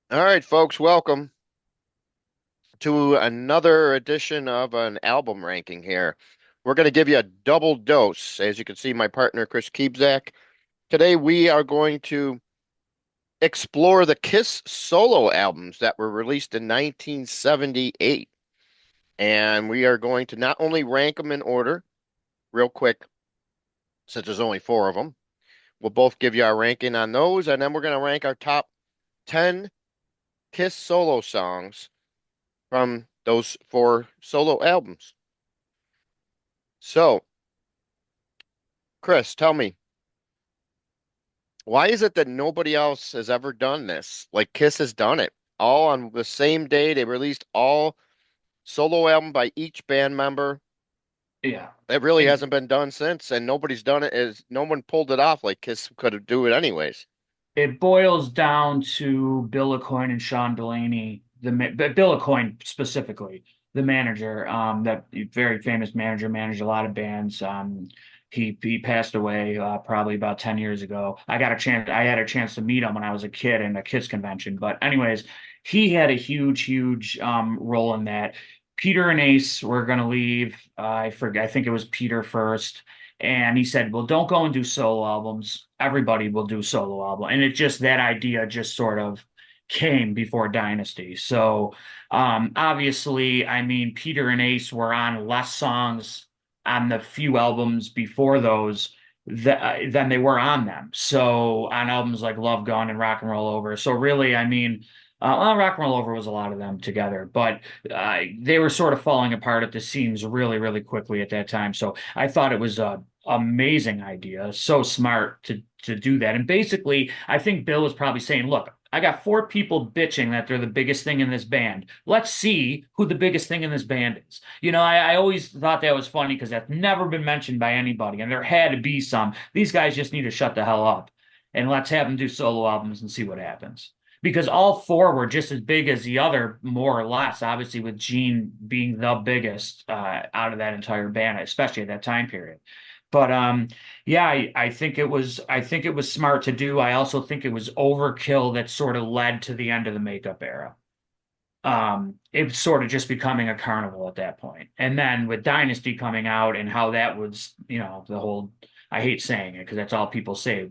All right, folks, welcome to another edition of an album ranking here. We're going to give you a double dose. As you can see, my partner, Chris Kiebzak. Today, we are going to explore the Kiss solo albums that were released in 1978. And we are going to not only rank them in order, real quick, since there's only four of them, we'll both give you our ranking on those, and then we're going to rank our top 10 Kiss solo songs from those four solo albums. So, Chris, tell me, why is it that nobody else has ever done this? Like Kiss has done it all on the same day. They released all solo album by each band member. Yeah. It really It, hasn't been done since, and nobody's done it as no one pulled it off like Kiss could do it anyways. it boils down to Bill Aucoin and Sean Delaney, but Bill Aucoin specifically, the manager, that very famous manager, managed a lot of bands. He passed away probably about 10 years ago. I had a chance to meet him when I was a kid in a Kiss convention. But anyways, he had a huge role in that. Peter and Ace were going to leave. I forget. I think it was Peter first. And he said, well, don't go and do solo albums. Everybody will do solo album. And it just, that idea just sort of came before Dynasty. So obviously, I mean, Peter and Ace were on less songs on the few albums before those than they were on them. So on albums like Love Gun and Rock and Roll Over. So really, I mean, well, Rock and Roll Over was a lot of them together, but they were sort of falling apart at the seams really quickly at that time. So I thought it was a amazing idea, so smart to do that. And basically, I think Bill was probably saying, "Look, I got four people bitching that they're the biggest thing in this band. Let's see who the biggest thing in this band is." I always thought that was funny because that's never been mentioned by anybody, and there had to be some. These guys just need to shut the hell up, and let's have them do solo albums and see what happens because all four were just as big as the other, more or less, obviously, with Gene being the biggest out of that entire band, especially at that time period. But yeah, I think it was smart to do. I also think it was overkill that sort of led to the end of the makeup era. It was sort of just becoming a carnival at that point. And then with Dynasty coming out and how that was, the whole, I hate saying it because that's all people say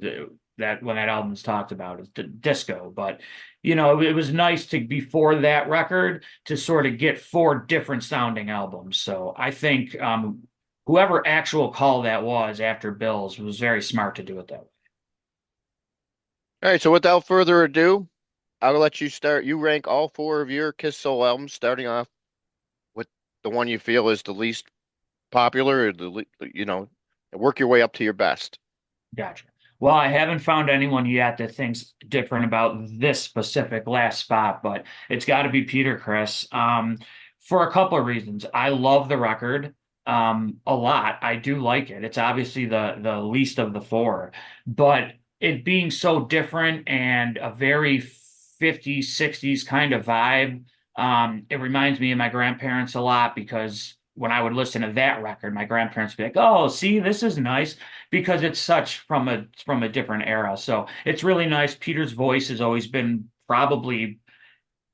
that when that album's talked about is the disco. But, it was nice to, before that record, to sort of get four different sounding albums. So I think whoever actual call that was after Bill's was very smart to do it that way. All right, so without further ado, I'll let you start. You rank all four of your Kiss solo albums, starting off with the one you feel is the least popular, or work your way up to your best. Gotcha. Well, I haven't found anyone yet that thinks different about this specific last spot, but it's got to be Peter Chris. For a couple of reasons. I love the record a lot. I do like it. It's obviously the least of the four, but it being so different and a very 50s, 60s kind of vibe, it reminds me of my grandparents a lot because when I would listen to that record, my grandparents would be like, "Oh, see, this is nice." Because it's such from a different era. So it's really nice. Peter's voice has always been probably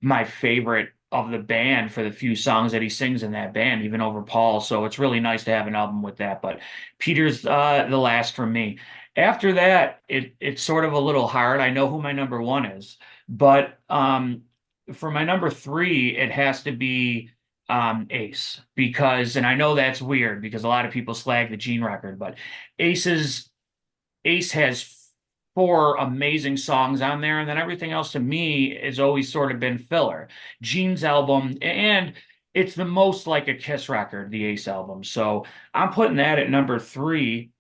my favorite of the band for the few songs that he sings in that band, even over Paul. So it's really nice to have an album with that. But Peter's the last for me. After that, it's sort of a little hard. I know who my number one is, but for my number three, it has to be Ace because, and I know that's weird because a lot of people slag the Gene record, but Ace's Ace has four amazing songs on there, and then everything else to me has always sort of been filler. Gene's album, and it's the most like a Kiss record, the Ace album. So I'm putting that at number three,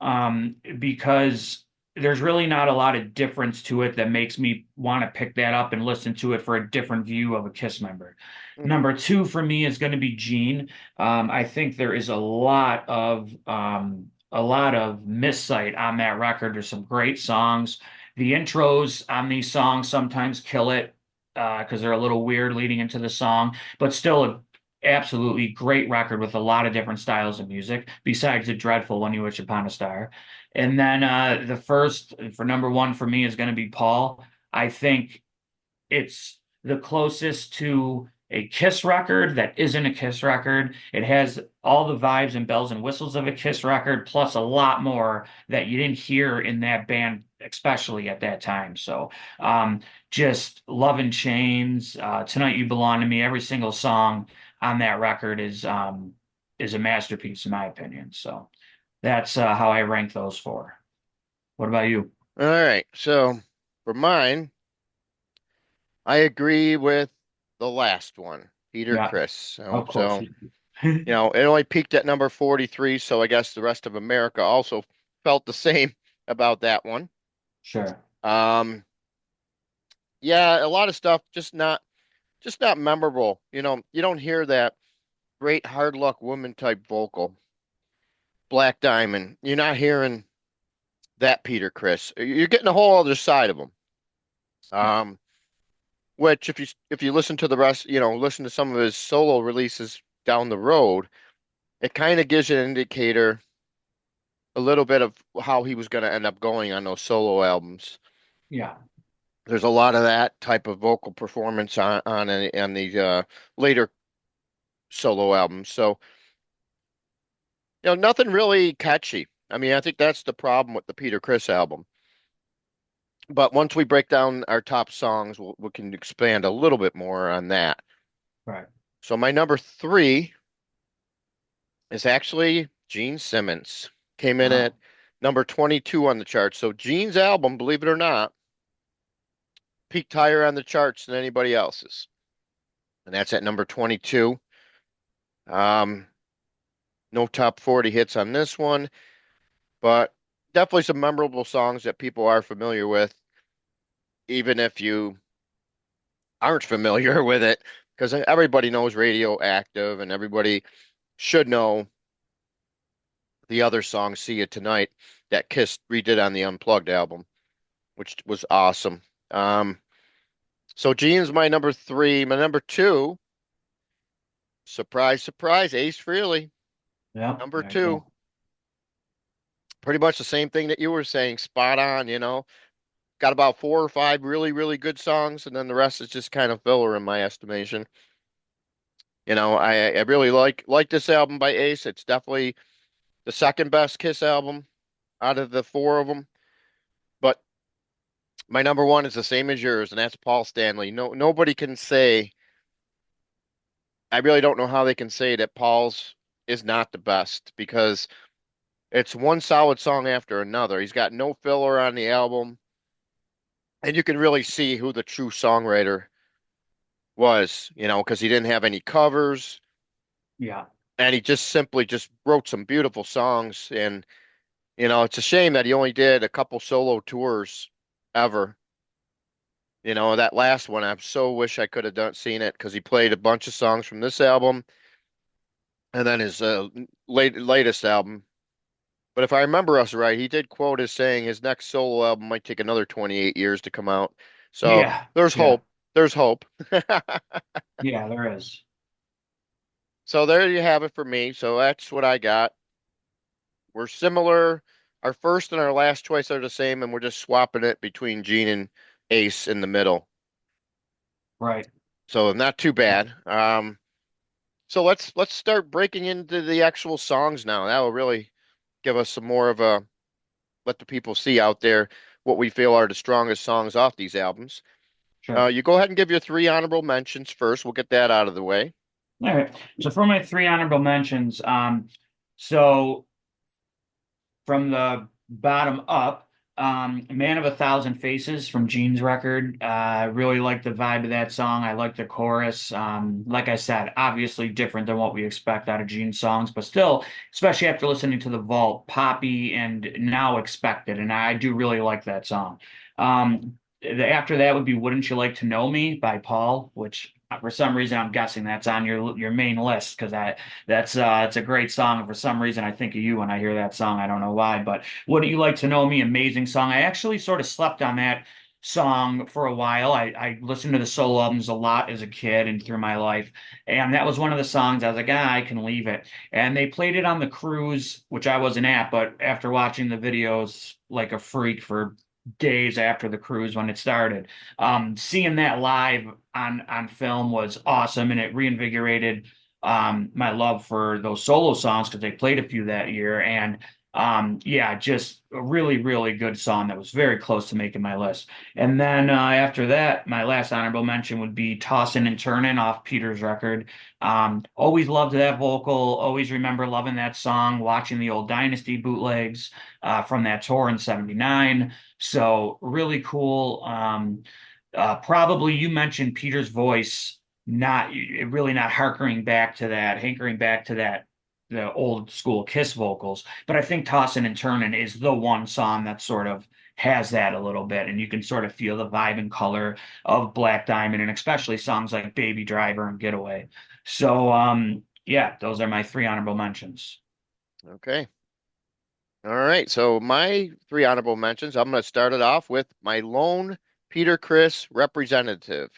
because there's really not a lot of difference to it that makes me want to pick that up and listen to it for a different view of a Kiss member. Hmm. Number two for me is going to be Gene. I think there is a lot of missight on that record. There's some great songs. The intros on these songs sometimes kill it because they're a little weird leading into the song, but still a absolutely great record with a lot of different styles of music, besides the dreadful When You Wish Upon a Star. And then the first for number one for me is going to be Paul. I think it's the closest to a Kiss record that isn't a Kiss record. It has all the vibes and bells and whistles of a Kiss record, plus a lot more that you didn't hear in that band, especially at that time. So, um, just Love and Chains, Tonight You Belong to Me, every single song on that record is a masterpiece in my opinion. So that's how I rank those four. What about you? All right. So for mine, I agree with the last one, Peter Yeah, Criss. So, of course. so it only peaked at number 43, so I guess the rest of America also felt the same about that one. Sure. Um, yeah, a lot of stuff just not memorable. You don't hear that great hard luck woman type vocal, Black Diamond. You're not hearing that Peter Criss. You're getting a whole other side of him. Yeah. Um, which if you listen to the rest, listen to some of his solo releases down the road, it kind of gives you an indicator a little bit of how he was going to end up going on those solo albums. Yeah. There's a lot of that type of vocal performance on the later solo albums. So, nothing really catchy. I mean, I think that's the problem with the Peter Criss album. But once we break down our top songs, we can expand a little bit more on that. Right. So my number three is actually Gene Simmons. Came in Uh, at number 22 on the chart. So Gene's album, believe it or not, peaked higher on the charts than anybody else's. And that's at number 22. Um, no top 40 hits on this one, but definitely some memorable songs that people are familiar with, even if you aren't familiar with it, because everybody knows Radioactive and everybody should know the other song, See You Tonight, that Kiss redid on the Unplugged album, which was awesome. Um, so Gene's my number three. My number two, surprise, surprise, Ace Frehley. yeah. Number There you two, go. pretty much the same thing that you were saying, spot on. Got about four or five really, really good songs, and then the rest is just kind of filler in my estimation. I really like this album by Ace. It's definitely the second best Kiss album out of the four of them. But my number one is the same as yours, and that's Paul Stanley. No, nobody can say. I really don't know how they can say that Paul's is not the best because it's one solid song after another. He's got no filler on the album, and you can really see who the true songwriter was, because he didn't have any covers, Yeah. and he just simply just wrote some beautiful songs. And it's a shame that he only did a couple solo tours ever. That last one, I so wish I could have seen it because he played a bunch of songs from this album and then his latest album. But if I remember us right, he did quote as saying his next solo album might take another 28 years to come out. So Yeah. there's Yeah. hope. There's hope. Yeah. There is. So there you have it for me. So that's what I got. We're similar. Our first and our last choice are the same, and we're just swapping it between Gene and Ace in the middle. Right. So not too Yeah. bad. So let's start breaking into the actual songs now. That will really give us some more of a let the people see out there what we feel are the strongest songs off these albums. Sure. You go ahead and give your three honorable mentions first. We'll get that out of the way. All right. So for my three honorable mentions, so from the bottom up, Man of a Thousand Faces from Gene's record. I really like the vibe of that song. I like the chorus. Like I said, obviously different than what we expect out of Gene's songs, but still, especially after listening to The Vault, poppy and now expected. And I do really like that song. After that would be Wouldn't You Like to Know Me by Paul, which for some reason I'm guessing that's on your main list because that's it's a great song. And for some reason, I think of you when I hear that song. I don't know why, but Wouldn't You Like to Know Me? Amazing song. I actually sort of slept on that song for a while. I listened to the solo albums a lot as a kid and through my life, and that was one of the songs I was like, I can leave it. And they played it on the cruise, which I wasn't at, but after watching the videos like a freak for days after the cruise when it started. Seeing that live on film was awesome, and it reinvigorated my love for those solo songs because they played a few that year. And yeah, just a really, really good song that was very close to making my list. And then after that, my last honorable mention would be Tossin' and Turnin' off Peter's record. Always loved that vocal, always remember loving that song, watching the old Dynasty bootlegs from that tour in '79. So really cool. Probably you mentioned Peter's voice, not really not hankering back to that, the old school Kiss vocals. But I think Tossin' and Turnin' is the one song that sort of has that a little bit, and you can sort of feel the vibe and color of Black Diamond, and especially songs like Baby Driver and Getaway. So yeah, those are my three honorable mentions. Okay. All right. So my three honorable mentions, I'm going to start it off with my lone Peter Criss representative,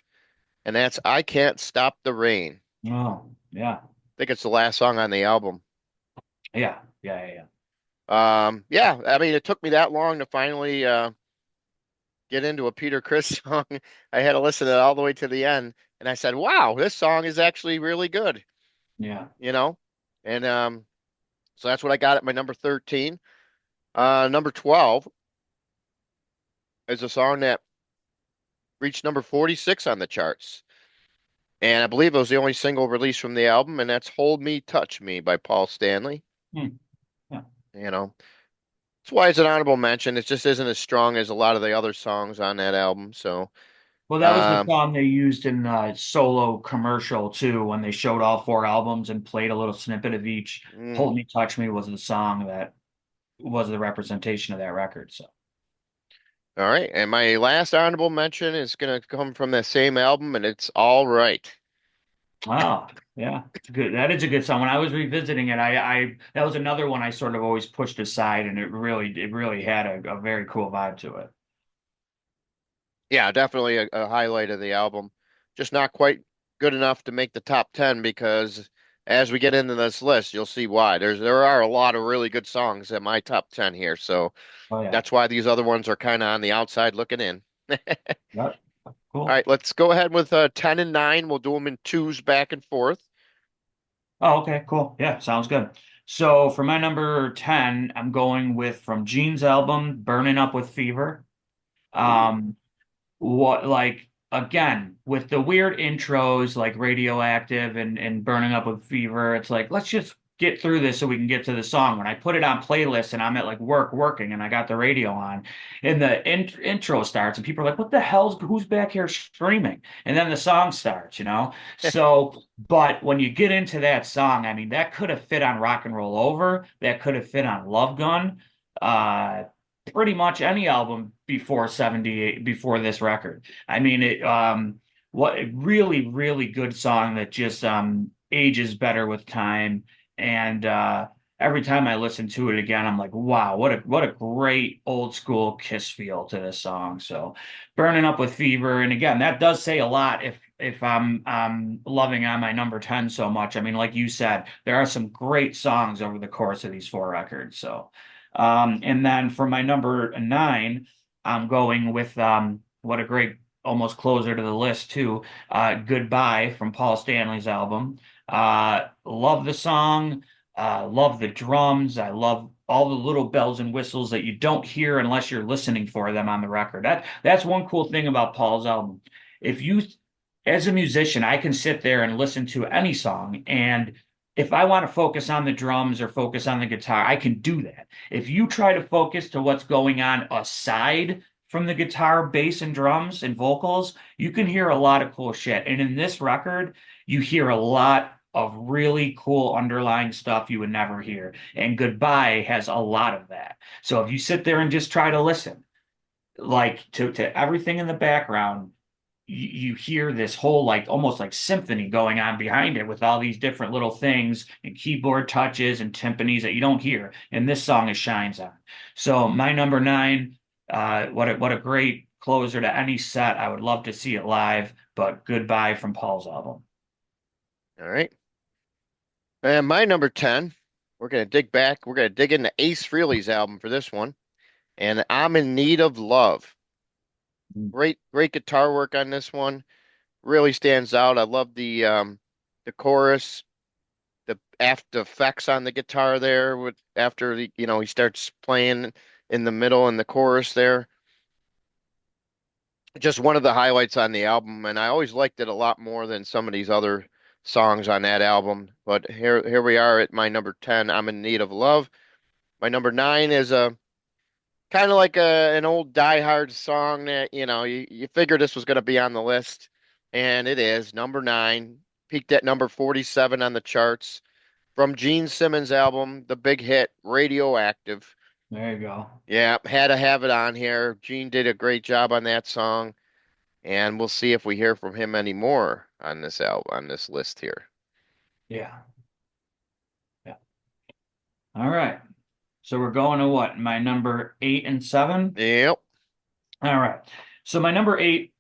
and that's I Can't Stop the Rain. Oh, yeah. I think it's the last song on the album. Yeah, yeah, yeah, Yeah, I mean, it took me that long to finally get into a Peter Criss song. I had to listen to it all the way to the end, and I said, "Wow, this song is actually really good," yeah. you know? And so that's what I got at my number 13. Number 12 is a song that reached number 46 on the charts. And I believe it was the only single released from the album, and that's Hold Me, Touch Me by Paul Stanley. Hmm, yeah. You know, that's why it's an honorable mention. It just isn't as strong as a lot of the other songs on that album. So, Well, that was the um, song they used in the solo commercial too, when they showed all four albums and played a little snippet of each. mm, "Hold Me, Touch Me" was the song that was the representation of that record. So, all right. And my last honorable mention is going to come from that same album, and it's All Right. wow, yeah, it's good. That is a good song. When I was revisiting it, I that was another one I sort of always pushed aside, and it really had a very cool vibe to it. Yeah, definitely a highlight of the album. Just not quite good enough to make the top 10 because as we get into this list, you'll see why. There are a lot of really good songs in my top 10 here. So Oh yeah, that's why these other ones are kind of on the outside looking in. All yep, cool. right, let's go ahead with 10 and 9. We'll do them in twos back and forth. Oh, okay, cool. Yeah, sounds good. So for my number 10, I'm going with from Gene's album, Burning Up with Fever. Ooh. Um, what like again with the weird intros like Radioactive and Burning Up with Fever, it's like let's just get through this so we can get to the song. When I put it on playlist and I'm at like work working and I got the radio on and the intro starts and people are like, what the hell's who's back here screaming? And then the song starts, you know? So, but when you get into that song, I mean, that could have fit on Rock and Roll Over, that could have fit on Love Gun. Uh, Pretty much any album before 78 before this record. I mean it what a really really good song that just ages better with time. And every time I listen to it again I'm like, wow, what a great old school Kiss feel to this song. So Burning Up with Fever, and again that does say a lot if I'm loving on my number 10 so much. I mean, like you said, there are some great songs over the course of these four records. So and then for my number 9, I'm going with what a great almost closer to the list too. Goodbye from Paul Stanley's album. Love the song. Love the drums. I love all the little bells and whistles that you don't hear unless you're listening for them on the record. That's one cool thing about Paul's album. If you, as a musician, I can sit there and listen to any song, and if I want to focus on the drums or focus on the guitar, I can do that. If you try to focus to what's going on aside from the guitar, bass, and drums and vocals, you can hear a lot of cool shit. And in this record, you hear a lot of really cool underlying stuff you would never hear. And Goodbye has a lot of that. So if you sit there and just try to listen, like to everything in the background, you hear this whole like almost like symphony going on behind it with all these different little things and keyboard touches and timpanis that you don't hear. And this song it shines on. So my number 9, what a great closer to any set. I would love to see it live, but Goodbye from Paul's album. All right. And my number 10, we're going to dig back. We're going to dig into Ace Frehley's album for this one. and I'm in need of love. Mm. Great guitar work on this one. Really stands out. I love the chorus, the after effects on the guitar there with after he starts playing in the middle and the chorus there. Just one of the highlights on the album, and I always liked it a lot more than some of these other songs on that album. But here we are at my number 10. I'm in need of love. My number nine is a kind of like an old Die Hard song that you figured this was going to be on the list, and it is number nine. Peaked at number 47 on the charts from Gene Simmons' album, the big hit Radioactive. There you go. Yeah, had to have it on here. Gene did a great job on that song, and we'll see if we hear from him anymore on this album, on this list here. Yeah. Yeah. All right. So we're going to what? My number eight and seven? Yep. All right. So my number eight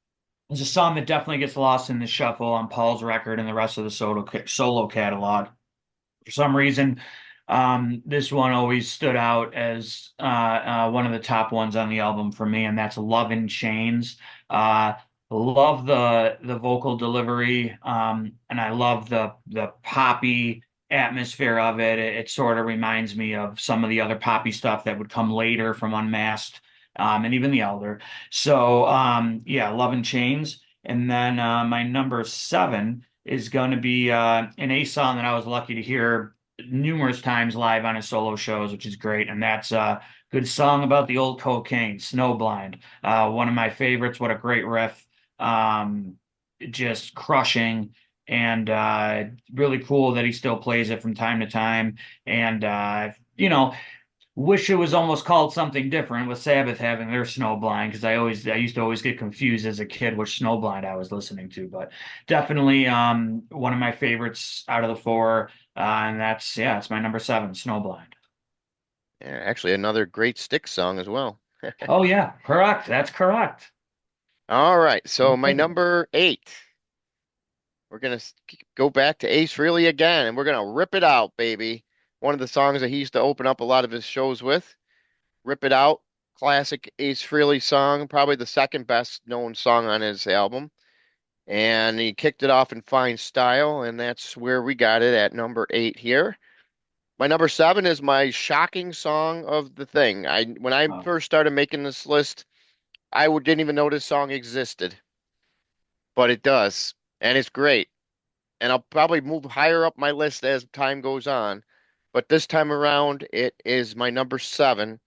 is a song that definitely gets lost in the shuffle on Paul's record and the rest of the solo catalog. For some reason, this one always stood out as one of the top ones on the album for me, and that's "Love in Chains." Uh, love the vocal delivery, and I love the poppy atmosphere of it. It sort of reminds me of some of the other poppy stuff that would come later from Unmasked, and even The Elder. So, yeah, "Love in Chains." And then my number seven is going to be an Ace song that I was lucky to hear numerous times live on his solo shows, which is great. And that's a good song about the old cocaine, Snowblind. One of my favorites. What a great riff. Um, just crushing and really cool that he still plays it from time to time. And, wish it was almost called something different with Sabbath having their Snowblind because I used to always get confused as a kid which Snowblind I was listening to, but definitely one of my favorites out of the four, and that's yeah, it's my number seven, Snowblind. Yeah, actually, another great Styx song as well. Oh yeah, correct. That's correct. All right, so my Okay. number eight. We're gonna go back to Ace Frehley again, and we're gonna rip it out, baby. One of the songs that he used to open up a lot of his shows with. Rip It Out, classic Ace Frehley song, probably the second best known song on his album. And he kicked it off in fine style, and that's where we got it at number eight here. My number seven is my shocking song of the thing. When I Oh, first started making this list, didn't even know this song existed, but it does, and it's great. And I'll probably move higher up my list as time goes on. But this time around, it is my number seven,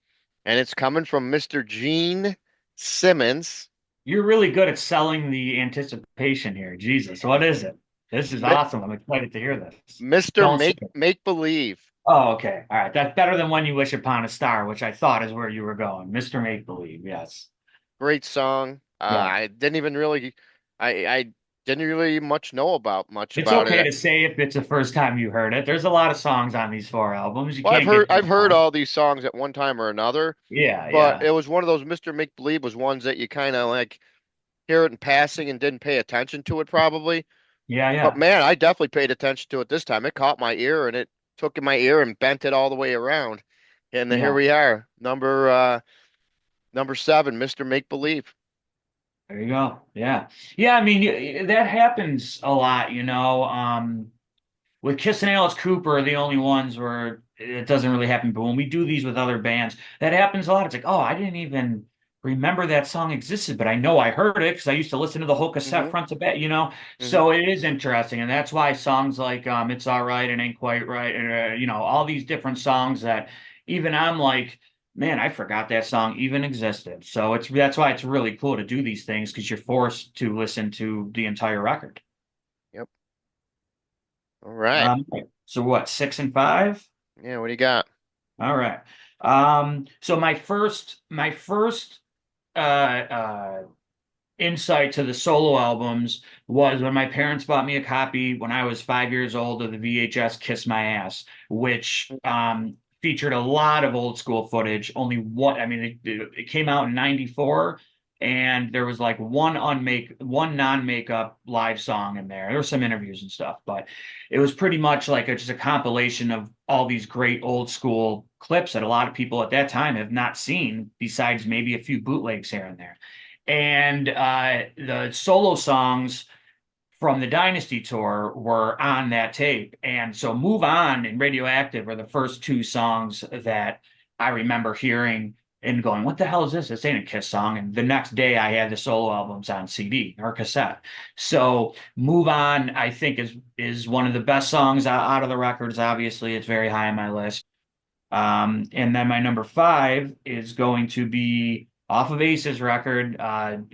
and it's coming from Mr. Gene Simmons. you're really good at selling the anticipation here. Jesus, what is it? This is Mi- awesome. I'm excited to hear this. Mr. Don't say Make Believe. Oh, okay. All right. That's better than When You Wish Upon a Star, which I thought is where you were going. Mr. Make Believe. Yes. Great song. Yeah. I didn't really much It's about okay it. to say if it's the first time you heard it. There's a lot of songs on these four albums. You Well, can't get I've them heard all. all these songs at one time or another, Yeah, but yeah. it was one of those Mr. Make Believe was ones that you kind of like hear it in passing and didn't pay attention to it probably. Yeah, But yeah. man, I definitely paid attention to it this time. It caught my ear and it took in my ear and bent it all the way around. And here Yeah. we are, number seven, Mr. Make Believe. There you go. Yeah. Yeah, I mean, that happens a lot, you know. With Kiss and Alice Cooper are the only ones where it doesn't really happen. But when we do these with other bands, that happens a lot. It's like, oh, I didn't even remember that song existed, but I know I heard it because I used to listen to the whole cassette Hmm. front to back, you know? Hmm. So it is interesting. And that's why songs like It's All Right and Ain't Quite Right, all these different songs that even I'm like, man, I forgot that song even existed. So that's why it's really cool to do these things because you're forced to listen to the entire record. Yep. All right. So what, six and five? Yeah, what do you got? All right. So my first insight to the solo albums was when my parents bought me a copy when I was 5 years old of the VHS Kiss My Ass, which featured a lot of old school footage. Only one, I mean, it came out in '94, and there was like one non-makeup live song in there. There were some interviews and stuff, but it was pretty much like just a compilation of all these great old school clips that a lot of people at that time have not seen, besides maybe a few bootlegs here and there. And the solo songs from the Dynasty tour were on that tape. And so Move On and Radioactive were the first two songs that I remember hearing and going, what the hell is this? This ain't a Kiss song. And the next day I had the solo albums on CD or cassette. So Move On, I think is one of the best songs out of the records. Obviously, it's very high on my list. And then my number five is going to be off of Ace's record.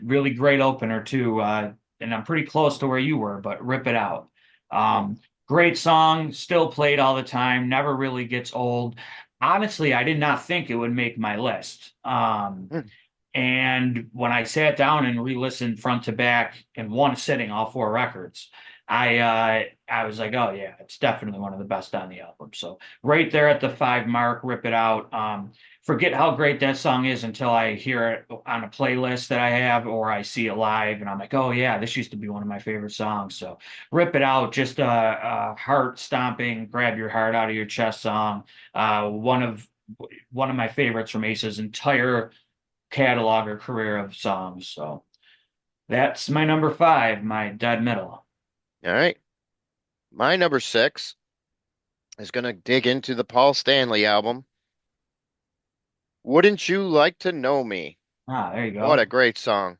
Really great opener too. And I'm pretty close to where you were, but Rip It Out. Mm, Great song, still played all the time, never really gets old. Honestly, I did not think it would make my list. mm. And when I sat down and re-listened front to back in one sitting, all four records, I was like, oh yeah, it's definitely one of the best on the album. So right there at the five mark, Rip It Out. Forget how great that song is until I hear it on a playlist that I have or I see it live, and I'm like, oh yeah, this used to be one of my favorite songs. So Rip It Out, just a heart stomping, grab your heart out of your chest song. One of my favorites from Ace's entire catalog or career of songs. So that's my number five, my dead middle. All right. My number six is going to dig into the Paul Stanley album. Wouldn't You Like to Know Me? Ah, there you What a go. great song.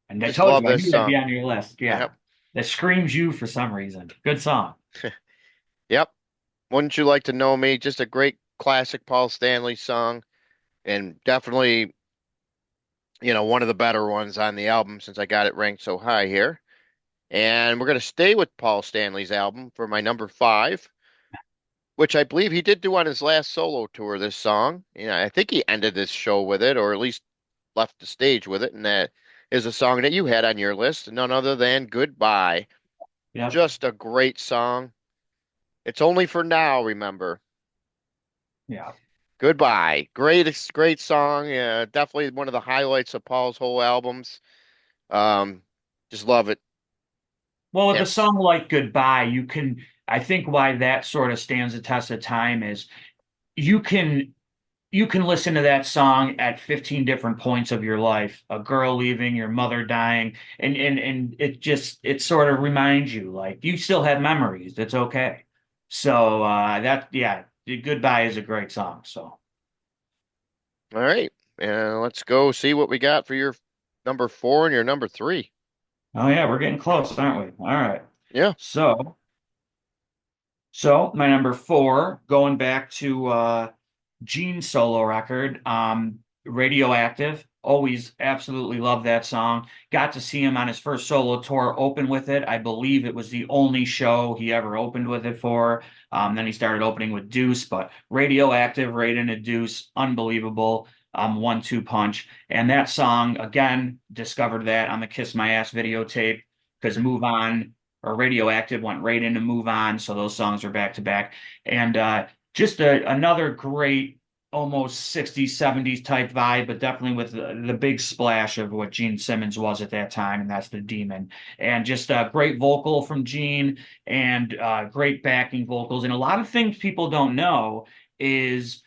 And I Just told love you, I this knew that'd be song. on your list. Yeah. Yep. That screams you for some reason. Good song. Yep. Wouldn't You Like to Know Me? Just a great classic Paul Stanley song and definitely, one of the better ones on the album since I got it ranked so high here. And we're going to stay with Paul Stanley's album for my number five, which I believe he did do on his last solo tour, this song. I think he ended this show with it, or at least left the stage with it. And that is a song that you had on your list, none other than Goodbye. Yep. Just a great song. It's only for now, remember. Yeah. Goodbye. Great song. Definitely one of the highlights of Paul's whole albums. Um, just love it. Well, with a Can't. song like Goodbye, I think why that sort of stands the test of time is you can you can listen to that song at 15 different points of your life. A girl leaving, your mother dying, and it sort of reminds you like you still have memories. It's okay. So that yeah, Goodbye is a great song. So All right. And let's go see what we got for your number four and your number three. oh yeah, we're getting close, aren't we? All right. Yeah. So so my number four, going back to Gene's solo record, Radioactive. Always absolutely love that song. Got to see him on his first solo tour open with it. I believe it was the only show he ever opened with it for. Then he started opening with Deuce, but Radioactive, right into Deuce, unbelievable. One-two punch. And that song, again, discovered that on the Kiss My Ass videotape because Move On or Radioactive went right into Move On. So those songs are back to back. And just another great almost 60s 70s type vibe, but definitely with the big splash of what Gene Simmons was at that time, and that's the Demon. And just a great vocal from Gene and great backing vocals. And a lot of things people don't know is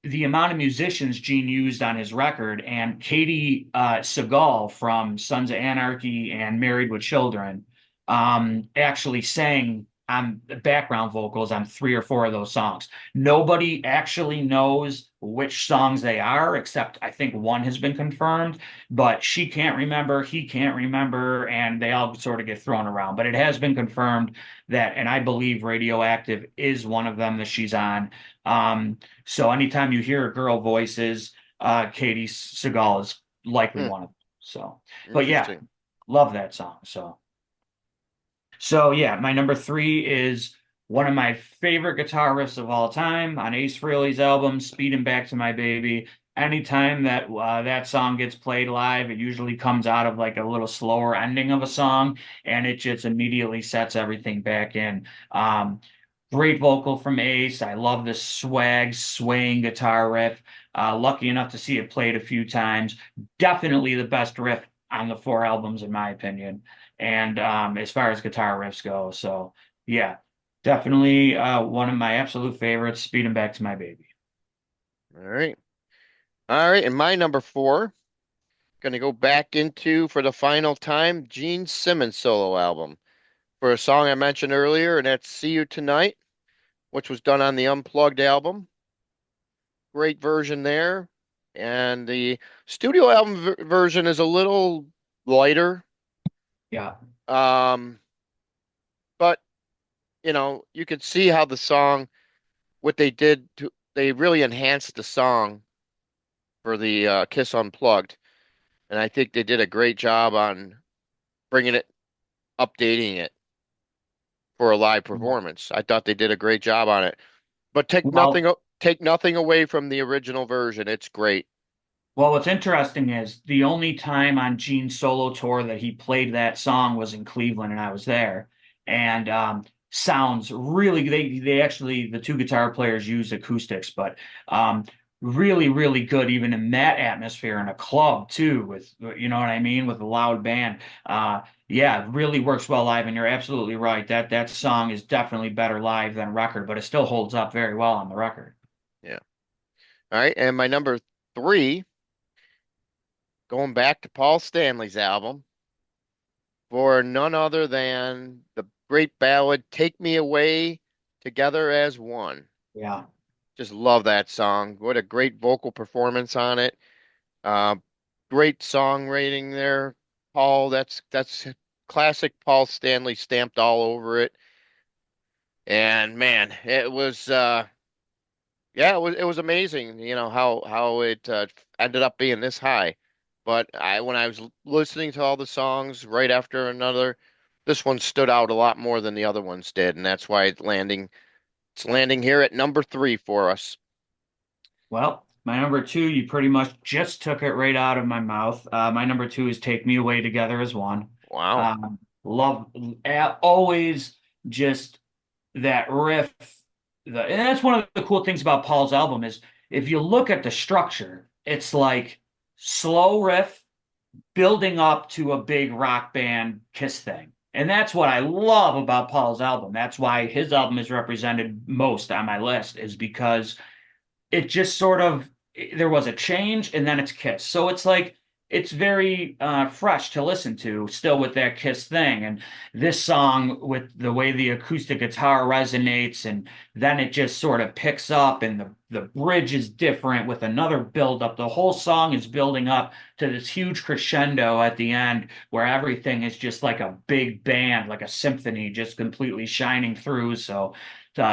the amount of musicians Gene used on his record, and Katie Segal from Sons of Anarchy and Married with Children actually sang on the background vocals on three or four of those songs. Nobody actually knows which songs they are, except I think one has been confirmed, but she can't remember, he can't remember, and they all sort of get thrown around. But it has been confirmed that, and I believe Radioactive is one of them that she's on. So anytime you hear girl voices, Katie Segal is likely Hmm. one of them. So, but yeah, Interesting. love that song. So yeah, my number three is one of my favorite guitar riffs of all time on Ace Frehley's album, "Speeding Back to My Baby." Anytime that that song gets played live, it usually comes out of like a little slower ending of a song, and it just immediately sets everything back in. Great vocal from Ace. I love the swag, swaying guitar riff. Lucky enough to see it played a few times. Definitely the best riff on the four albums, in my opinion. And as far as guitar riffs go, so yeah, definitely one of my absolute favorites. Speeding Back to My Baby. All right. All right. And my number four, going to go back into for the final time, Gene Simmons solo album for a song I mentioned earlier, and that's See You Tonight, which was done on the Unplugged album. Great version there. And the studio album version is a little lighter. Yeah. Um, but you could see how the song, what they did to, they really enhanced the song for the Kiss Unplugged. And I think they did a great job on bringing it, updating it for a live performance. I thought they did a great job on it. But Well, take nothing away from the original version. It's great. Well, what's interesting is the only time on Gene's solo tour that he played that song was in Cleveland, and I was there. And sounds really they actually the two guitar players used acoustics, but um, really really good even in that atmosphere in a club too, with you know what I mean, with a loud band. Yeah, it really works well live, and you're absolutely right. That song is definitely better live than record, but it still holds up very well on the record. Yeah. All right. And my number three, going back to Paul Stanley's album for none other than the great ballad Take Me Away Together as One. Yeah. Just love that song. What a great vocal performance on it. Uh, Great song rating there, Paul. That's classic Paul Stanley stamped all over it. And man, it was yeah, it was amazing, how it ended up being this high. But when I was listening to all the songs right after another, this one stood out a lot more than the other ones did, and that's why it's landing here at number three for us. Well, my number two, you pretty much just took it right out of my mouth. My number two is Take Me Away Together as one. Wow. Love, always just that riff. And that's one of the cool things about Paul's album is if you look at the structure, it's like slow riff building up to a big rock band Kiss thing. And that's what I love about Paul's album. That's why his album is represented most on my list, is because it just sort of there was a change and then it's Kiss. So it's like it's very fresh to listen to still with that Kiss thing. And this song with the way the acoustic guitar resonates and then it just sort of picks up and the bridge is different with another build up. The whole song is building up to this huge crescendo at the end where everything is just like a big band, like a symphony just completely shining through. So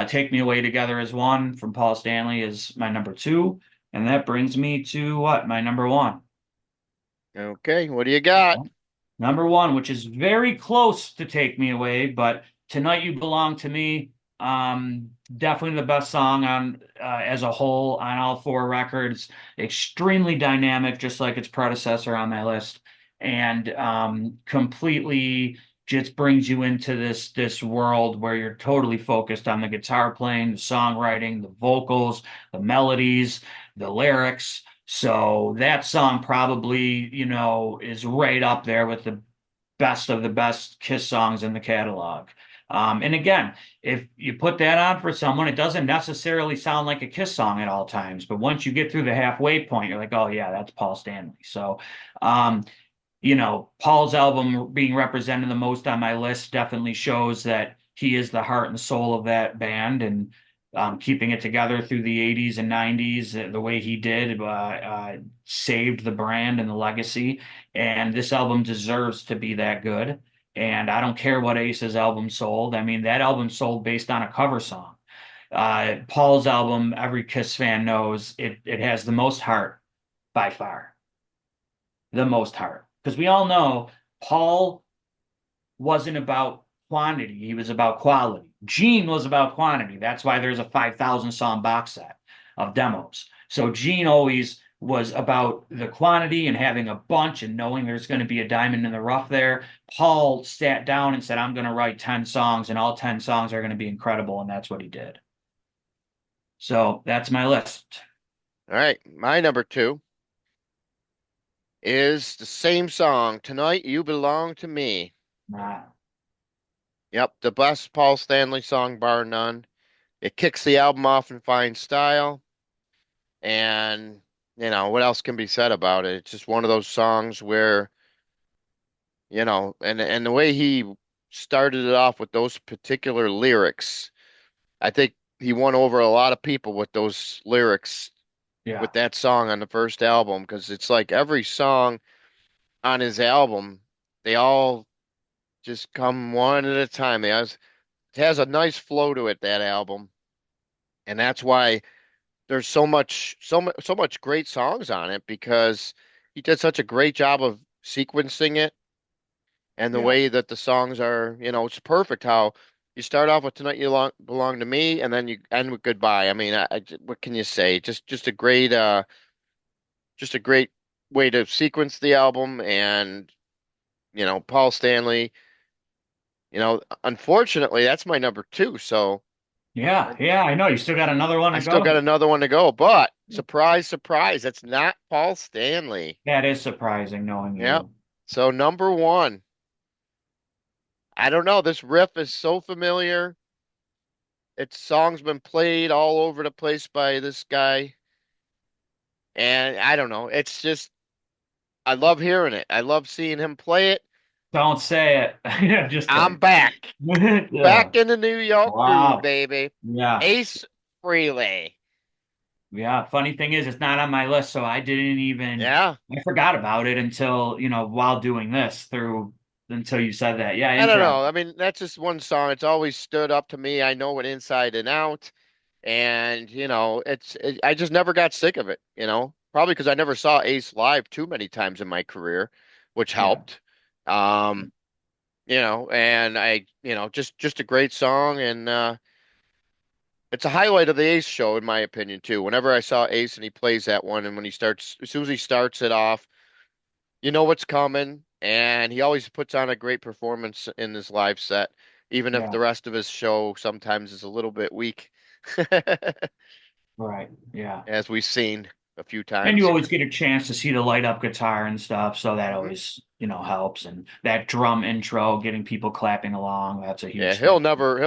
Take Me Away Together as one from Paul Stanley is my number two. And that brings me to what? My number one. Okay, what do you got? Number one, which is very close to Take Me Away, but Tonight You Belong to Me. Definitely the best song on as a whole on all four records. Extremely dynamic, just like its predecessor on my list, and completely just brings you into this world where you're totally focused on the guitar playing, the songwriting, the vocals, the melodies, the lyrics. So that song probably, is right up there with the best of the best Kiss songs in the catalog. And again, if you put that on for someone, it doesn't necessarily sound like a Kiss song at all times. But once you get through the halfway point, you're like, oh yeah, that's Paul Stanley. So, um, Paul's album being represented the most on my list definitely shows that he is the heart and soul of that band and keeping it together through the 80s and 90s the way he did saved the brand and the legacy. And this album deserves to be that good. And I don't care what Ace's album sold. I mean, that album sold based on a cover song. Paul's album, every Kiss fan knows it has the most heart by far, the most heart. Because we all know Paul wasn't about quantity, he was about quality. Gene was about quantity. That's why there's a 5,000 song box set of demos. So Gene always was about the quantity and having a bunch and knowing there's going to be a diamond in the rough there. Paul sat down and said, I'm going to write 10 songs and all 10 songs are going to be incredible. And that's what he did. So that's my list. All right, my number two is the same song, Tonight You Belong to Me. Uh, Yep, the best Paul Stanley song, bar none. It kicks the album off in fine style. And, what else can be said about it? It's just one of those songs where, and the way he started it off with those particular lyrics, I think he won over a lot of people with those lyrics yeah, with that song on the first album because it's like every song on his album, they all just come one at a time. It has a nice flow to it, that album. And that's why there's so much great songs on it because he did such a great job of sequencing it and the yeah, way that the songs are, it's perfect how you start off with Tonight Belong to Me and then you end with Goodbye. I mean, what can you say? Just a great way to sequence the album and, Paul Stanley, unfortunately that's my number two. So yeah, yeah. I know you still got another one I to still got go. another one to go, but surprise, surprise, it's not Paul Stanley. That is surprising knowing Yep. you. So number one, I don't know. This riff is so familiar. Its song's been played all over the place by this guy, and I don't know. It's just I love hearing it. I love seeing him play it. Don't say it. Yeah, just I'm kidding. back, Yeah. back in the New York groove, Wow. baby. Yeah. Ace Frehley. Yeah. Funny thing is, it's not on my list, so I didn't even, Yeah. I forgot about it until, while doing this until you said that. Yeah, I don't know. interesting. I mean, that's just one song. It's always stood up to me. I know it inside and out. And, I just never got sick of it, probably because I never saw Ace live too many times in my career, which Yeah. helped. Um, and just a great song. And, it's a highlight of the Ace show, in my opinion, too. Whenever I saw Ace and he plays that one, and as soon as he starts it off, you know what's coming. And he always puts on a great performance in his live set, even if Yeah. the rest of his show sometimes is a little bit weak, Right. Yeah. as we've seen a few And you times. always get a chance to see the light up guitar and stuff, so that Hmm. always, helps. And that drum intro, getting people clapping along, that's a Yeah, huge thing. he'll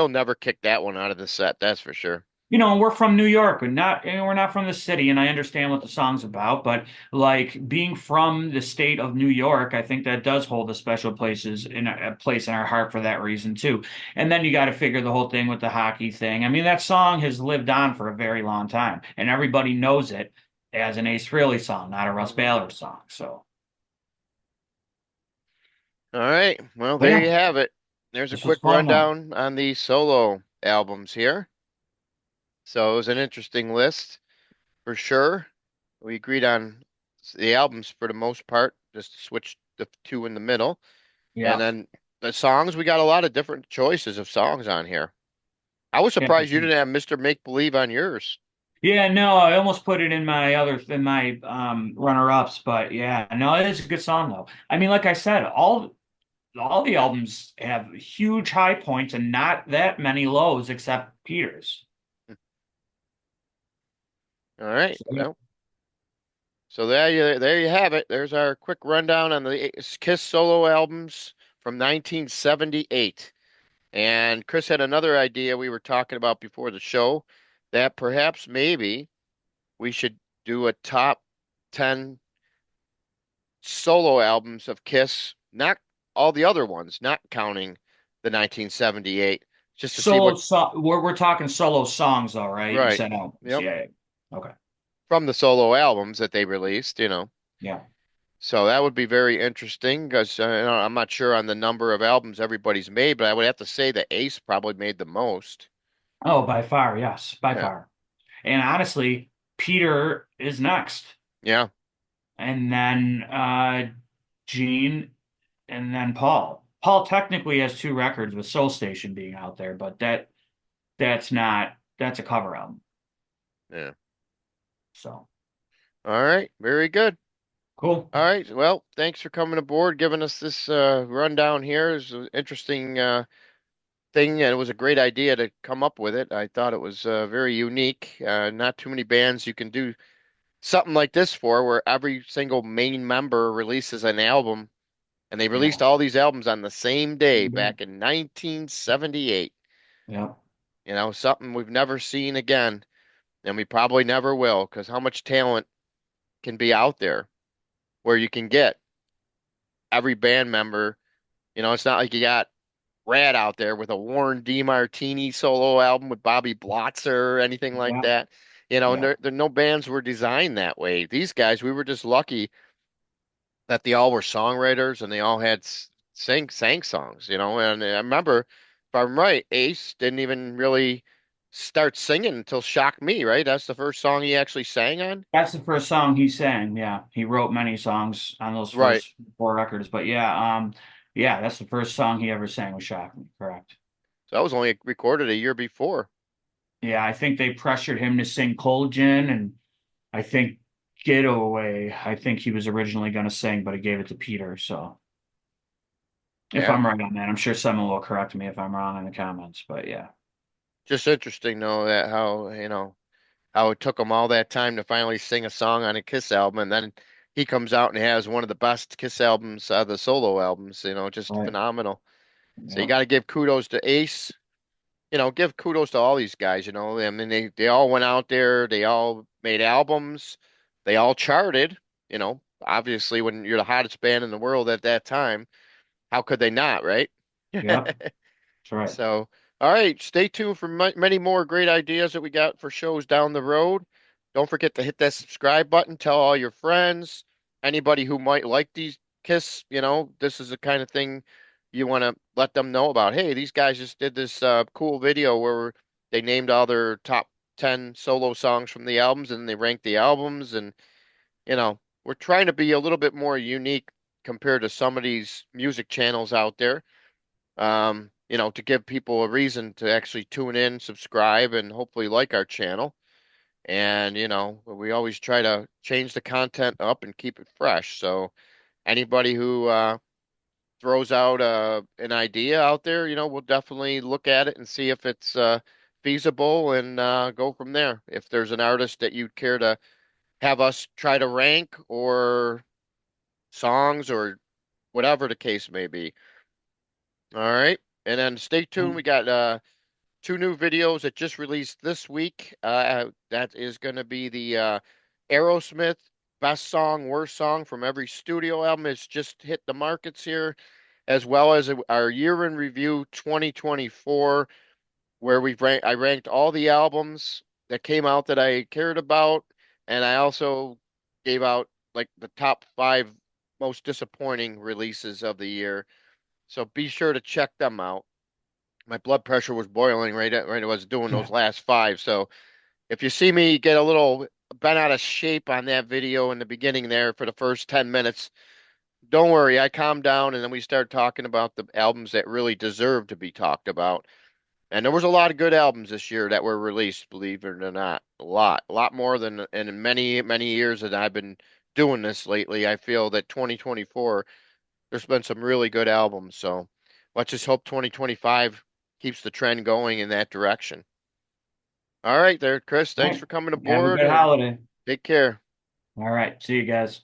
never kick that one out of the set, that's for sure. We're from New York and we're not from the city, and I understand what the song's about, but like being from the state of New York, I think that does hold a place in our heart for that reason too. And then you got to figure the whole thing with the hockey thing. I mean, that song has lived on for a very long time, and everybody knows it as an Ace Frehley song, not a Russ Ballard song. So, All right, well, but there yeah, you have it. There's a this was quick fun though. rundown on the solo albums here. So it was an interesting list for sure. We agreed on the albums for the most part, just to switch the two in the middle. And Yeah, then the songs, we got a lot of different choices of songs on here. I was yeah. surprised you didn't have Mr. Make Believe on yours. Yeah, no, I almost put it in my runner-ups, but yeah, no, it is a good song though. I mean, like I said, all the albums have huge high points and not that many lows except Peter's. All right. So, yeah. Well, so there you have it. There's our quick rundown on the Kiss solo albums from 1978. And Chris had another idea we were talking about before the show that perhaps maybe we should do a top 10 solo albums of Kiss, not all the other ones, not counting the 1978, just to see what, We're talking solo songs though, right? You right. said albums. Yep. Yeah. Yeah. Okay. From the solo albums that they released. Yeah. So that would be very interesting because I'm not sure on the number of albums everybody's made, but I would have to say that Ace probably made the most. Oh, by far, yes, by Yeah. far. And honestly, Peter is next. Yeah. And then Gene, and then Paul. Paul technically has two records with Soul Station being out there, but that's a cover album. Yeah. So All right, very good. Cool. All right, well, thanks for coming aboard, giving us this rundown here. It's an interesting thing, and it was a great idea to come up with it. I thought it was very unique. Not too many bands you can do something like this for, where every single main member releases an album, and they Yeah. released all these albums on the same day back in 1978. Yeah. Something we've never seen again, and we probably never will, because how much talent can be out there where you can get every band member. It's not like you got Rad out there with a Warren DeMartini solo album with Bobby Blotzer or anything like Yeah. that. And Yeah. no bands were designed that way. These guys, we were just lucky that they all were songwriters and they all had sang songs. And I remember, if I'm right, Ace didn't even really start singing until Shock Me, right? That's the first song he actually sang on. That's the first song he sang. Yeah. He wrote many songs on those Right. first four records. But yeah, that's the first song he ever sang was Shock Me, correct. So that was only recorded a year before. Yeah, I think they pressured him to sing Cold Gin, and I think Getaway, I think he was originally going to sing, but he gave it to Peter. So if Yeah. I'm right on that, I'm sure someone will correct me if I'm wrong in the comments. But yeah, Just interesting though that how it took him all that time to finally sing a song on a Kiss album, and then he comes out and has one of the best Kiss albums, the solo albums, just right. phenomenal. So you Yeah, got to give kudos to Ace, give kudos to all these guys. I mean, they all went out there, they all made albums, they all charted, obviously when you're the hottest band in the world at that time, how could they not, right? yeah, that's right. So, all right, stay tuned for many more great ideas that we got for shows down the road. Don't forget to hit that subscribe button, tell all your friends, anybody who might like these Kiss, this is the kind of thing you want to let them know about. Hey, these guys just did this cool video where they named all their top 10 solo songs from the albums and they ranked the albums and, we're trying to be a little bit more unique compared to some of these music channels out there, to give people a reason to actually tune in, subscribe, and hopefully like our channel. And, we always try to change the content up and keep it fresh. So anybody who throws out an idea out there, we'll definitely look at it and see if it's feasible and go from there. If there's an artist that you'd care to have us try to rank or songs or whatever the case may be. All right. And then stay tuned. We got two new videos that just released this week. That is going to be the Aerosmith best song, worst song from every studio album. It's just hit the markets here, as well as our year in review 2024, where I ranked all the albums that came out that I cared about, and I also gave out like the top five most disappointing releases of the year. So be sure to check them out. My blood pressure was boiling right I was doing those Yeah, last five. So if you see me get a little bent out of shape on that video in the beginning there for the first 10 minutes, don't worry, I calmed down and then we started talking about the albums that really deserve to be talked about. And there was a lot of good albums this year that were released, believe it or not. A lot more than in many, many years that I've been doing this lately. I feel that 2024 there's been some really good albums. So let's just hope 2025 keeps the trend going in that direction. All right, there, Chris. all Thanks right. for coming Have a aboard good and holiday. take care. All right. See you guys.